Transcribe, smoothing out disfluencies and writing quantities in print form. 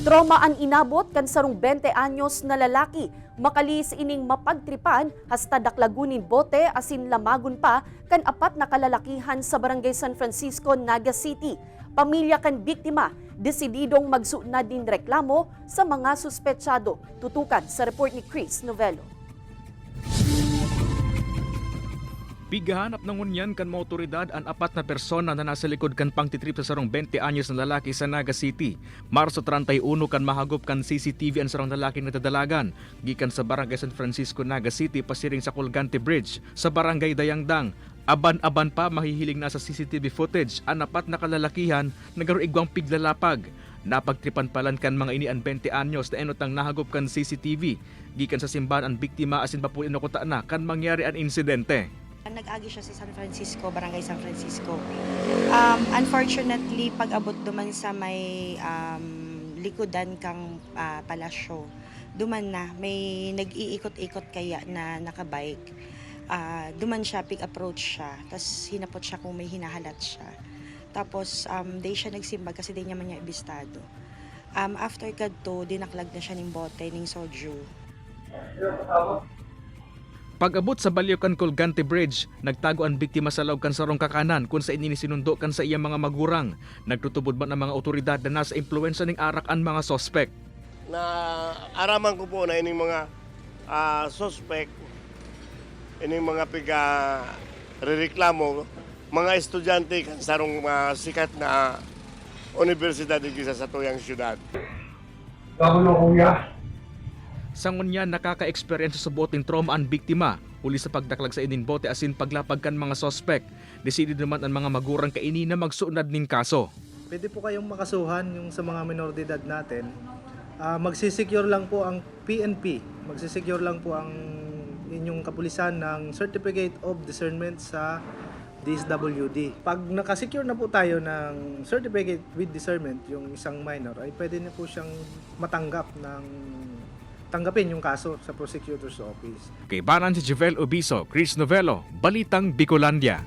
Trauma ang inabot kan sarong 20 anyos na lalaki. Makalis ining mapagtripan hasta daklagunin bote asin lamagon pa kan apat na kalalakihan sa Barangay San Francisco, Naga City. Pamilya kan biktima, desididong magsuunad din reklamo sa mga suspetsado. Tutukan sa report ni Chris Novello. Bigahanap ng ngunyan kan mga otoridad ang apat na persona na nasa likod kan pangtitrip sa sarong 20 anyos na lalaki sa Naga City. Marso 31 kan mahagop kan CCTV ang sarong lalaki na tadalagan gikan sa Barangay San Francisco, Naga City pasiring sa Colgante Bridge sa Barangay Dayangdang. Aban-aban pa mahihiling na sa CCTV footage ang apat na kalalakihan nagaruigwang piglalapag. Napagtripan palan kan mga inian 20 anyos na enotang nahagop kan CCTV gikan sa simbahan ang biktima asin papulin na kuta na kan mangyari ang insidente. Nag-agi siya sa San Francisco, Barangay San Francisco. Unfortunately, pag-abot duman sa may likodan kang palasyo, duman na may nag-iikot-ikot kaya na nakabike. Duman siya, approach siya, tapos hinapot siya kung may hinahalat siya. Tapos di siya nagsimba kasi di niya man niya ibistado. After kadto, dinaklag na siya ng bote, ng soju. Pag-abot sa Balyocan Colgante Bridge, nagtago ang biktima sa loob kan sarong kakanan kung sa inisinundo kan sa iyang mga magurang. Nagtutubod man ang mga otoridad na nasa impluensya ng arak ang mga sospek. Na araman ko po na ining mga suspect, ining mga rereklamo, mga estudyante kan sarong sikat na universidad dito sa tuyang syudad. Sa ngunyan nakaka-experience sa boting trauma ang biktima, uli sa pagdaklag sa inin bote asin paglapag kan mga sospek. Decided naman ang mga magurang kaini na magsuunad ning kaso. Pwede po kayong makasuhan yung sa mga minor de edad natin. Magsisecure lang po ang PNP, magsisecure lang po ang inyong kapulisan ng Certificate of Discernment sa DSWD. Pag nakasecure na po tayo ng Certificate with Discernment, yung isang minor, ay pwede na po siyang tanggapin yung kaso sa prosecutor's office. Kay Banan si Javel Obiso, Chris Novello, Balitang Bicolandia.